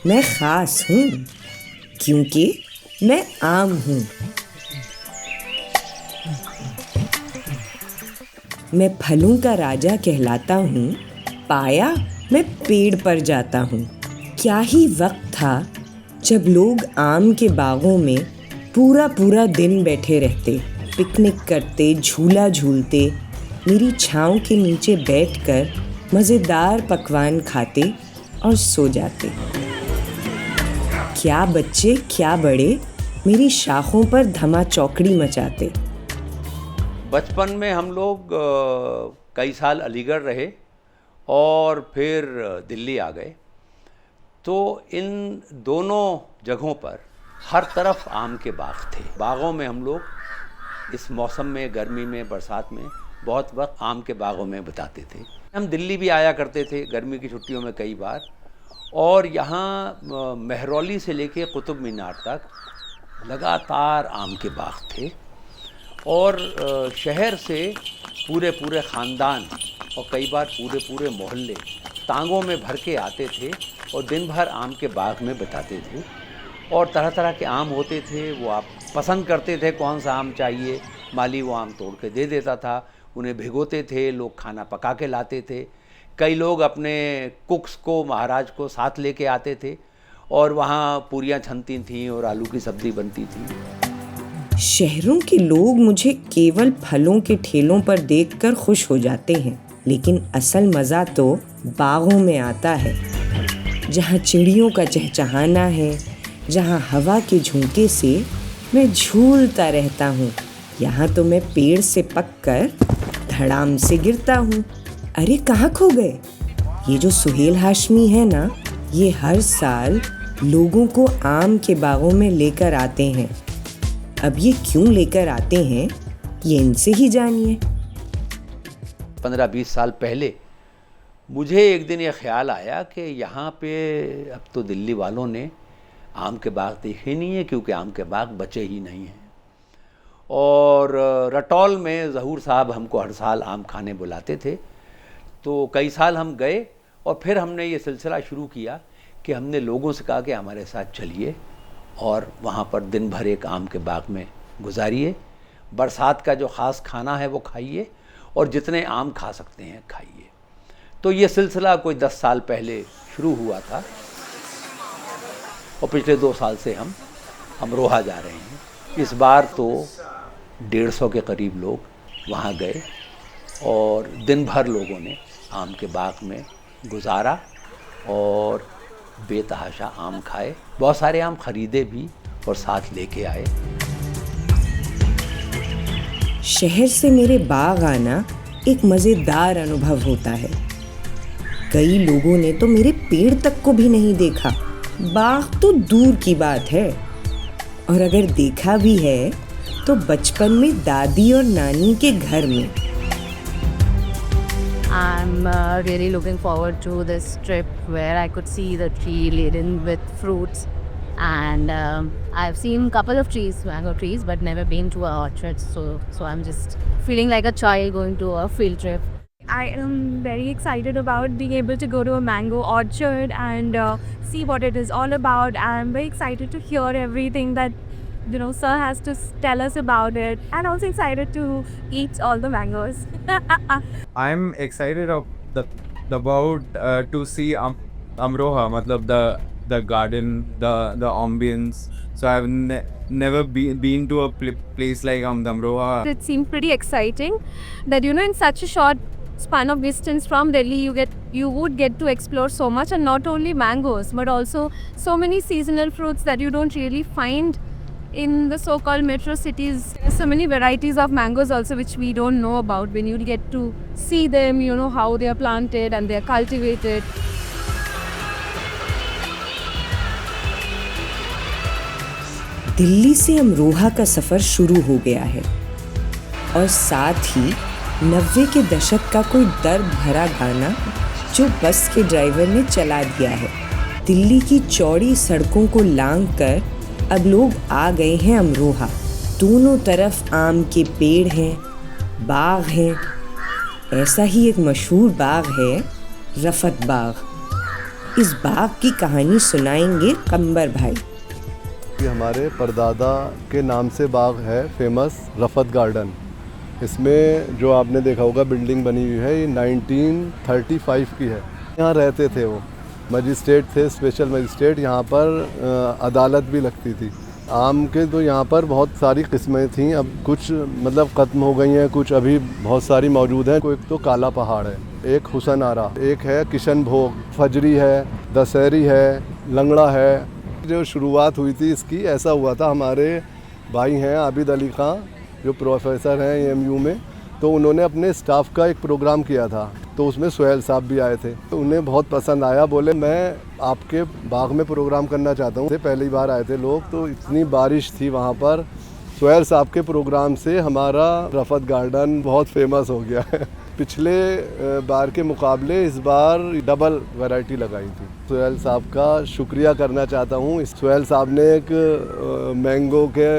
मैं खास हूँ क्योंकि मैं आम हूँ। मैं फलों का राजा कहलाता हूँ, पाया मैं पेड़ पर जाता हूँ। क्या ही वक्त था जब लोग आम के बागों में पूरा पूरा दिन बैठे रहते, पिकनिक करते, झूला झूलते, मेरी छाँव के नीचे बैठकर मज़ेदार पकवान खाते और सो जाते। क्या बच्चे क्या बड़े मेरी शाखों पर धमा चौकड़ी मचाते। बचपन में हम लोग कई साल अलीगढ़ रहे और फिर दिल्ली आ गए। तो इन दोनों जगहों पर हर तरफ आम के बाग थे। बागों में हम लोग इस मौसम में, गर्मी में, बरसात में बहुत वक्त आम के बागों में बिताते थे। हम दिल्ली भी आया करते थे गर्मी की छुट्टियों में कई बार, और यहाँ मेहरौली से लेके कुतुब मीनार तक लगातार आम के बाग थे। और शहर से पूरे पूरे ख़ानदान और कई बार पूरे पूरे मोहल्ले टांगों में भर के आते थे और दिन भर आम के बाग में बिताते थे। और तरह तरह के आम होते थे, वो आप पसंद करते थे कौन सा आम चाहिए, माली वो आम तोड़ के दे देता था। उन्हें भिगोते थे, लोग खाना पका के लाते थे। कई लोग अपने कुक्स को, महाराज को साथ लेके आते थे और वहाँ पूरियाँ छनती थीं और आलू की सब्ज़ी बनती थी। शहरों के लोग मुझे केवल फलों के ठेलों पर देखकर खुश हो जाते हैं, लेकिन असल मज़ा तो बागों में आता है, जहाँ चिड़ियों का चहचहाना है, जहाँ हवा के झोंके से मैं झूलता रहता हूँ। यहाँ तो मैं पेड़ से पककर धड़ाम से गिरता हूँ। अरे कहाँ खो गए? ये जो सुहेल हाशमी है ना, ये हर साल लोगों को आम के बागों में लेकर आते हैं। अब ये क्यों लेकर आते हैं, ये इनसे ही जानिए। 15-20 साल पहले मुझे एक दिन ये ख्याल आया कि यहाँ पे अब तो दिल्ली वालों ने आम के बाग देखे नहीं है, क्योंकि आम के बाग बचे ही नहीं हैं। और रटौल में ज़हूर साहब हमको हर साल आम खाने बुलाते थे। तो कई साल हम गए और फिर हमने ये सिलसिला शुरू किया कि हमने लोगों से कहा कि हमारे साथ चलिए और वहाँ पर दिन भर एक आम के बाग में गुजारिए। बरसात का जो ख़ास खाना है वो खाइए और जितने आम खा सकते हैं खाइए। तो ये सिलसिला कोई 10 साल पहले शुरू हुआ था और पिछले 2 साल से हम अमरोहा जा रहे हैं। इस बार तो 150 के करीब लोग वहाँ गए और दिन भर लोगों ने आम के बाग में गुजारा और बेतहाशा आम खाए। बहुत सारे आम खरीदे भी और साथ लेके आए। शहर से मेरे बाग आना एक मज़ेदार अनुभव होता है। कई लोगों ने तो मेरे पेड़ तक को भी नहीं देखा, बाग तो दूर की बात है। और अगर देखा भी है तो बचपन में दादी और नानी के घर में। I'm really looking forward to this trip where I could see the tree laden with fruits, and I've seen a couple of trees, mango trees, but never been to an orchard. So I'm just feeling like a child going to a field trip. I am very excited about being able to go to a mango orchard and see what it is all about. I'm very excited to hear everything that sir has to tell us about it, and also excited to eat all the mangoes. I'm excited about to see Amroha, matlab the garden, the ambience. So I've never been to a place like Amroha. It seemed pretty exciting that in such a short span of distance from Delhi you would get to explore so much, and not only mangoes but also so many seasonal fruits that you don't really find in the so-called metro cities. There's so many varieties of mangoes also which we don't know about. When you get to see them, how they are planted and they are cultivated. Delhi से अमरोहा का सफ़र शुरू हो गया है और साथ ही 90 के दशक का कोई दर्द भरा गाना जो बस के ड्राइवर ने चला दिया है। दिल्ली की चौड़ी सड़कों को लांघ कर अब लोग आ गए हैं अमरोहा। दोनों तरफ आम के पेड़ हैं, बाग हैं। ऐसा ही एक मशहूर बाग है रफ़त बाग। इस बाग की कहानी सुनाएंगे कंबर भाई। ये हमारे परदादा के नाम से बाग है फेमस, रफ़त गार्डन। इसमें जो आपने देखा होगा बिल्डिंग बनी हुई है, ये 1935 की है। यहाँ रहते थे वो, मजिस्ट्रेट थे, स्पेशल मजिस्ट्रेट। यहाँ पर अदालत भी लगती थी। आम के तो यहाँ पर बहुत सारी किस्में थीं, अब कुछ मतलब ख़त्म हो गई हैं, कुछ अभी बहुत सारी मौजूद हैं। एक तो काला पहाड़ है, एक हुसन आरा, एक है किशन भोग, फजरी है, दशहरी है, लंगड़ा है। जो शुरुआत हुई थी इसकी, ऐसा हुआ था, हमारे भाई हैं आबिद अली खां जो प्रोफेसर हैं एएमयू में, तो उन्होंने अपने स्टाफ का एक प्रोग्राम किया था, तो उसमें सुहेल साहब भी आए थे। तो उन्हें बहुत पसंद आया, बोले मैं आपके बाग में प्रोग्राम करना चाहता हूँ। पहली बार आए थे लोग, तो इतनी बारिश थी वहाँ पर, सुहेल साहब के प्रोग्राम से हमारा रफ़त गार्डन बहुत फेमस हो गया है। पिछले बार के मुकाबले इस बार डबल वैरायटी लगाई थी। सुहेल साहब का शुक्रिया करना चाहता हूँ। सुहेल साहब ने एक मैंगो के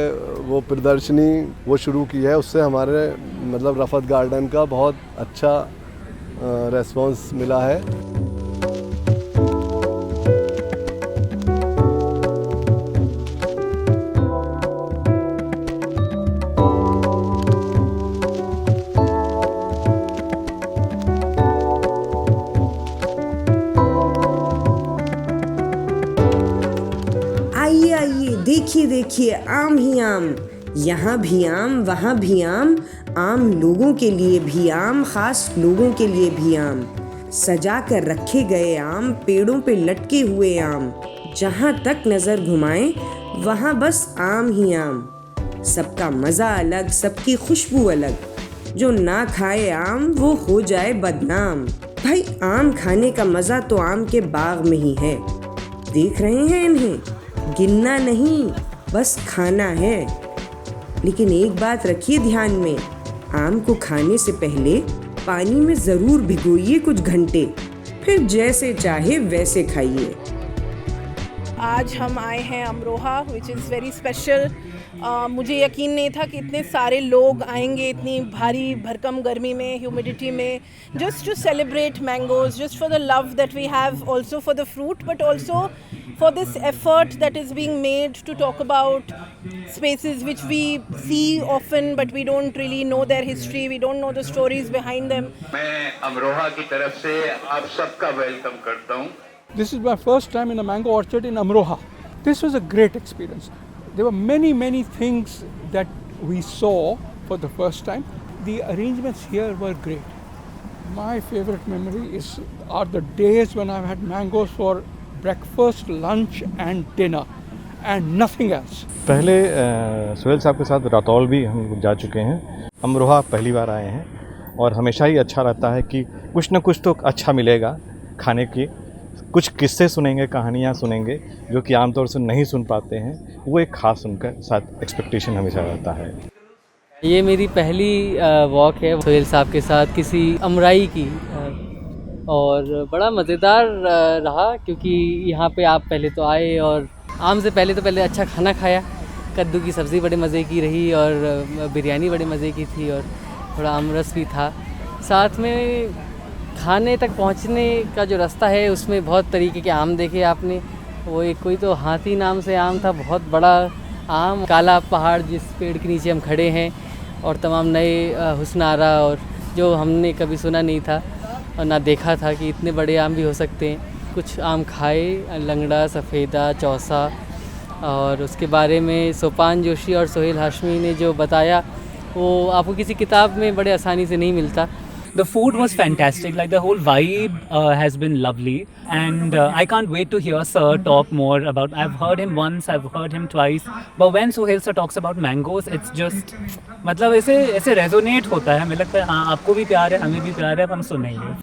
वो प्रदर्शनी वो शुरू की है, उससे हमारे मतलब रफ़त गार्डन का बहुत अच्छा रेस्पॉन्स मिला है। आइए आइए, देखिए देखिए, आम ही आम, यहाँ भी आम, वहाँ भी आम लोगों के लिए भी आम, खास लोगों के लिए भी आम, सजा कर रखे गए आम, पेड़ों पे लटके हुए आम, जहाँ तक नजर घुमाएं वहाँ बस आम ही आम। सबका मजा अलग, सबकी खुशबू अलग, जो ना खाए आम वो हो जाए बदनाम। भाई आम खाने का मजा तो आम के बाग में ही है। देख रहे हैं इन्हें, गिनना नहीं बस खाना है। लेकिन एक बात रखिए ध्यान में, आम को खाने से पहले पानी में ज़रूर भिगोइए कुछ घंटे, फिर जैसे चाहे वैसे खाइए। आज हम आए हैं Amroha, which is very special. मुझे यकीन नहीं था कि इतने सारे लोग आएंगे इतनी भारी भरकम गर्मी में, ह्यूमिडिटी में, just to celebrate mangoes, just for the love that we have also for the fruit, but also for this effort that is being made to talk about spaces which we see often but we don't really know their history, we don't know the stories behind them. मैं अमरोहा की तरफ से आप सबका welcome करता हूँ। This is my first time in a mango orchard in Amroha. This was a great experience. There were many things that we saw for the first time. The arrangements here were great. My favorite memory are the days when I've had mangoes for breakfast, lunch and dinner and nothing else. पहले सुहेल साहब के साथ रातौल भी हम जा चुके हैं। अमरोहा पहली बार आए हैं और हमेशा ही अच्छा रहता है कि कुछ न कुछ तो अच्छा मिलेगा खाने की। कुछ किस्से सुनेंगे, कहानियाँ सुनेंगे जो कि आमतौर से नहीं सुन पाते हैं, वो एक ख़ास उनका साथ एक्सपेक्टेशन हमेशा रहता है। ये मेरी पहली वॉक है सुहेल साहब के साथ किसी अमराई की, और बड़ा मज़ेदार रहा क्योंकि यहाँ पे आप पहले तो आए और आम से पहले अच्छा खाना खाया। कद्दू की सब्ज़ी बड़े मज़े की रही और बिरयानी बड़े मज़े की थी और थोड़ा आमरस भी था। साथ में खाने तक पहुँचने का जो रास्ता है उसमें बहुत तरीके के आम देखे आपने। वो एक कोई तो हाथी नाम से आम था, बहुत बड़ा आम, काला पहाड़ जिस पेड़ के नीचे हम खड़े हैं, और तमाम नए हुस्न आरा और जो हमने कभी सुना नहीं था और ना देखा था कि इतने बड़े आम भी हो सकते हैं। कुछ आम खाए, लंगड़ा, सफ़ेदा, चौसा, और उसके बारे में सोपान जोशी और सोहेल हाशमी ने जो बताया वो आपको किसी किताब में बड़े आसानी से नहीं मिलता। The food was fantastic, like the whole vibe has been lovely, and I can't wait to hear Sir talk more about. I've heard him once, I've heard him twice, but when Suhail Sir talks about mangoes, it's just मतलब ऐसे resonate होता है, हमें लगता है हाँ आपको भी प्यार है, हमें भी प्यार है, अब हम सुनेंगे।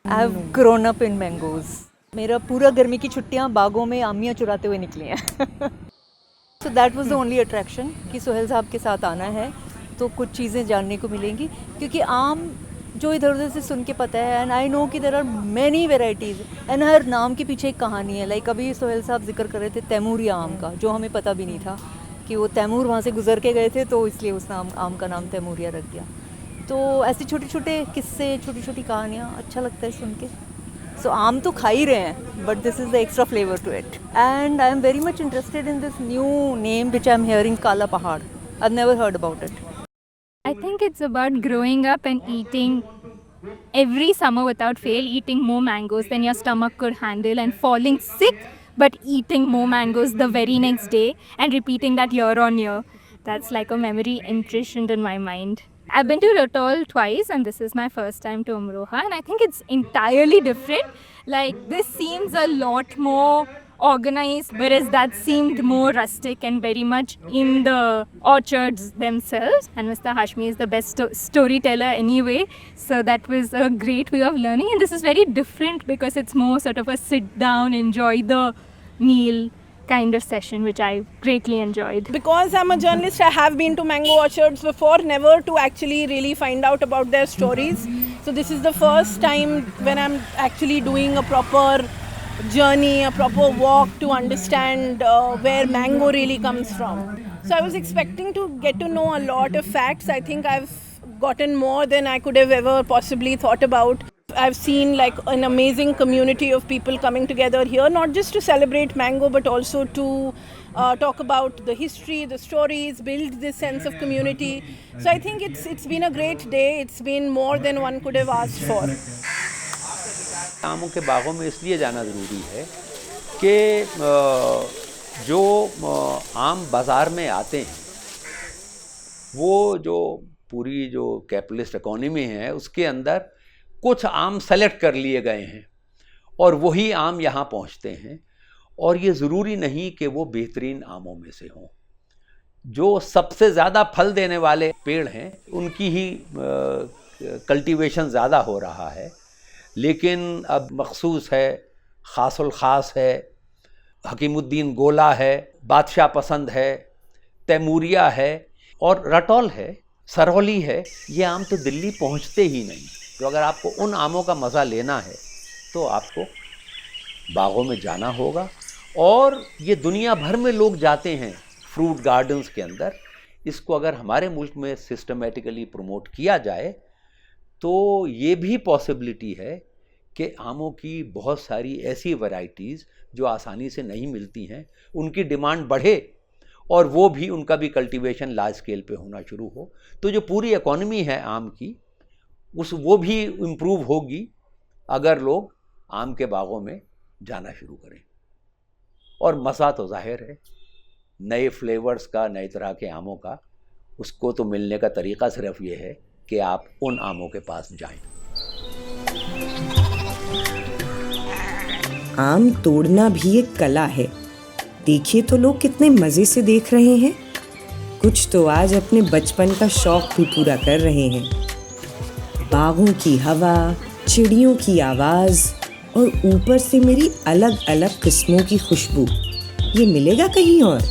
I've grown up in mangoes. मेरा पूरा गर्मी की छुट्टियाँ बागों में आमियाँ चुराते हुए निकली हैं। So that was the only attraction कि सुहेल साहब के साथ आना है तो कुछ चीज़ें जानने को मिलेंगी, क्योंकि आम जो इधर उधर से सुन के पता है, एंड आई नो कि there are many varieties and हर नाम के पीछे एक कहानी है। लाइक अभी सोहेल साहब जिक्र कर रहे थे तैमूरिया आम का, जो हमें पता भी नहीं था कि वो तैमूर वहाँ से गुजर के गए थे, तो इसलिए उस आम का नाम तैमूरिया रख दिया। तो ऐसे छोटे छोटे किस्से, छोटी छोटी कहानियाँ अच्छा लगता है सुन के। So आम तो खा ही रहे हैं, but this is the extra flavor to it. And I am very much interested in this new name which I am hearing, Kala Pahad. I've never heard about it. I think it's about growing up and eating every summer without fail, eating more mangoes than your stomach could handle and falling sick, but eating more mangoes the very next day and repeating that year on year. That's like a memory imprisoned in my mind. I've been to Ratol twice and this is my first time to Amroha, and I think it's entirely different. Like, this seems a lot more organized, whereas that seemed more rustic and very much in the orchards themselves. And Mr. Hashmi is the best storyteller anyway, so that was a great way of learning. And this is very different because it's more sort of a sit down, enjoy the meal kind of session, which I greatly enjoyed. Because I'm a journalist, I have been to mango orchards before, never to actually really find out about their stories. So this is the first time when I'm actually doing a proper journey, a proper walk to understand where mango really comes from. So I was expecting to get to know a lot of facts. I think I've gotten more than I could have ever possibly thought about. I've seen like an amazing community of people coming together here, not just to celebrate mango, but also to talk about the history, the stories, build this sense of community. So I think it's been a great day. It's been more than one could have asked for. आमों के बागों में इसलिए जाना ज़रूरी है कि जो आम बाज़ार में आते हैं वो जो पूरी जो कैपिटलिस्ट इकोनॉमी है उसके अंदर कुछ आम सेलेक्ट कर लिए गए हैं और वही आम यहाँ पहुँचते हैं, और ये ज़रूरी नहीं कि वो बेहतरीन आमों में से हों। जो सबसे ज़्यादा फल देने वाले पेड़ हैं उनकी ही कल्टीवेशन ज़्यादा हो रहा है, लेकिन अब मखसूस है, ख़ासुल ख़ास है, हकीमुद्दीन गोला है, बादशाह पसंद है, तैमूरिया है और रटौल है, सरौली है, ये आम तो दिल्ली पहुंचते ही नहीं। तो अगर आपको उन आमों का मज़ा लेना है तो आपको बागों में जाना होगा, और ये दुनिया भर में लोग जाते हैं फ्रूट गार्डन्स के अंदर। इसको अगर हमारे मुल्क में सिस्टमेटिकली प्रमोट किया जाए तो ये भी पॉसिबिलिटी है कि आमों की बहुत सारी ऐसी वैरायटीज़ जो आसानी से नहीं मिलती हैं उनकी डिमांड बढ़े और वो भी उनका भी कल्टीवेशन लार्ज स्केल पे होना शुरू हो, तो जो पूरी इकोनॉमी है आम की वो भी इम्प्रूव होगी अगर लोग आम के बागों में जाना शुरू करें। और मज़ा तो जाहिर है नए फ्लेवर्स का, नए तरह के आमों का, उसको तो मिलने का तरीक़ा सिर्फ ये है कि आप उन आमों के पास जाएं। आम तोड़ना भी एक कला है। देखिए तो लोग कितने मज़े से देख रहे हैं। कुछ तो आज अपने बचपन का शौक भी पूरा कर रहे हैं। बागों की हवा, चिड़ियों की आवाज़ और ऊपर से मेरी अलग अलग किस्मों की खुशबू, ये मिलेगा कहीं और?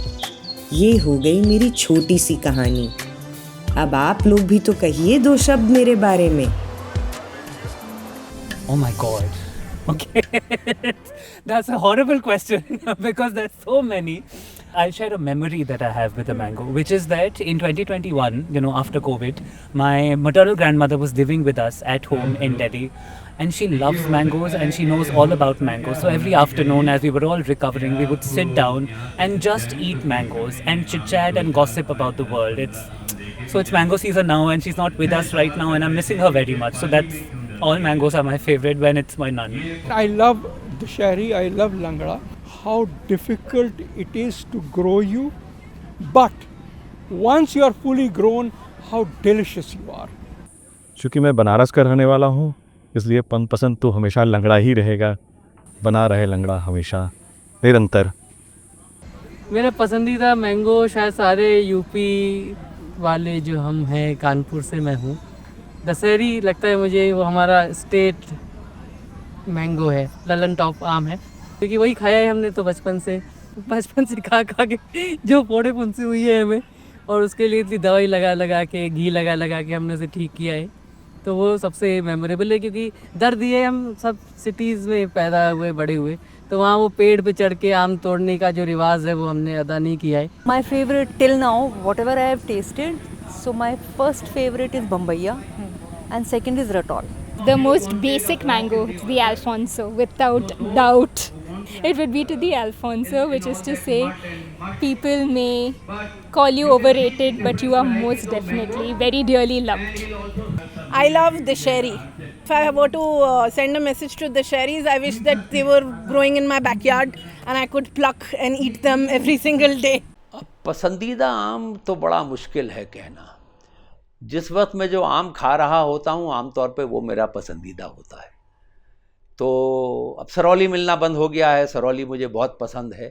ये हो गई मेरी छोटी सी कहानी। अब आप लोग भी तो कहिए दो शब्द मेरे बारे में। Oh my God. Okay. That's a horrible question because there's so many. I'll share a memory that I have with a mango, which is that in 2021, after COVID, my maternal grandmother was living with us at home in Delhi, and she loves mangoes and she knows all about mangoes. So every afternoon, as we were all recovering, we would sit down and just eat mangoes and chit-chat and gossip about the world. It's mango season now and she's not with us right now and I'm missing her very much. So that's all mangoes are my favorite when it's my nun. I love Dussehri, I love Langda. How difficult it is to grow you, but once you are fully grown, how delicious you are. चूँकि मैं बनारस का रहने वाला हूँ, इसलिए पसंद तो हमेशा लंगड़ा ही रहेगा। बना रहे लंगड़ा हमेशा निरंतर। मेरा पसंदीदा मैंगो शायद सारे यूपी वाले जो हम हैं, कानपुर से मैं हूँ, दशहरी लगता है मुझे। वो हमारा स्टेट मैंगो है, ललन टॉप आम है, क्योंकि वही खाया है हमने तो बचपन से खा के जो फोड़े फुंसी हुई है हमें, और उसके लिए इतनी दवाई लगा के, घी लगा के हमने उसे ठीक किया है। तो वो सबसे मेमोरेबल है, क्योंकि दर्द ये हम सब सिटीज़ में पैदा हुए बड़े हुए, तो वहाँ वो पेड़ पे चढ़ के आम तोड़ने का जो रिवाज है वो हमने अदा नहीं किया है। My favorite till now, whatever I have tasted, so my first favorite is Bambaiya and second is Ratol. the most basic mango, it's the Alfonso, without doubt. It would be to the Alfonso, which is to say, people may call you overrated, but you are most definitely very dearly loved. I love Dasheri. If I were to send a message to Dasheris, I wish that they were growing in my backyard and I could pluck and eat them every single day. पसंदीदा आम तो बड़ा मुश्किल है कहना। जिस वक्त मैं जो आम खा रहा होता हूँ आमतौर पे वो मेरा पसंदीदा होता है। तो अब सरौली मिलना बंद हो गया है। सरौली मुझे बहुत पसंद है,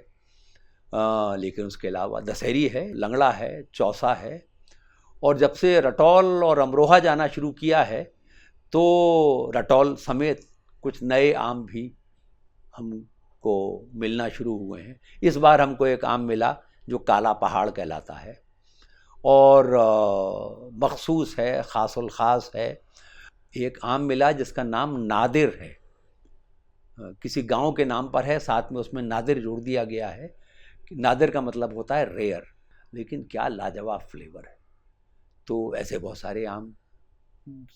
लेकिन उसके अलावा दशहरी है, लंगड़ा है, चौसा है। और जब से रटौल और अमरोहा जाना शुरू किया है तो रटौल समेत कुछ नए आम भी हमको मिलना शुरू हुए हैं। इस बार हमको एक आम मिला जो काला पहाड़ कहलाता है और मखसूस है, ख़ासुल ख़ास है। एक आम मिला जिसका नाम नादिर है, किसी गांव के नाम पर है, साथ में उसमें नादिर जोड़ दिया गया है। नादिर का मतलब होता है रेयर, लेकिन क्या लाजवाब फ्लेवर है। तो ऐसे बहुत सारे आम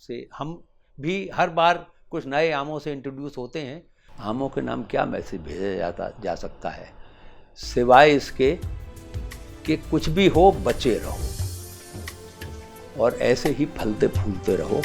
से हम भी हर बार कुछ नए आमों से इंट्रोड्यूस होते हैं। आमों के नाम क्या मैसेज भेजा जा सकता है सिवाय इसके कि कुछ भी हो बचे रहो और ऐसे ही फलते फूलते रहो।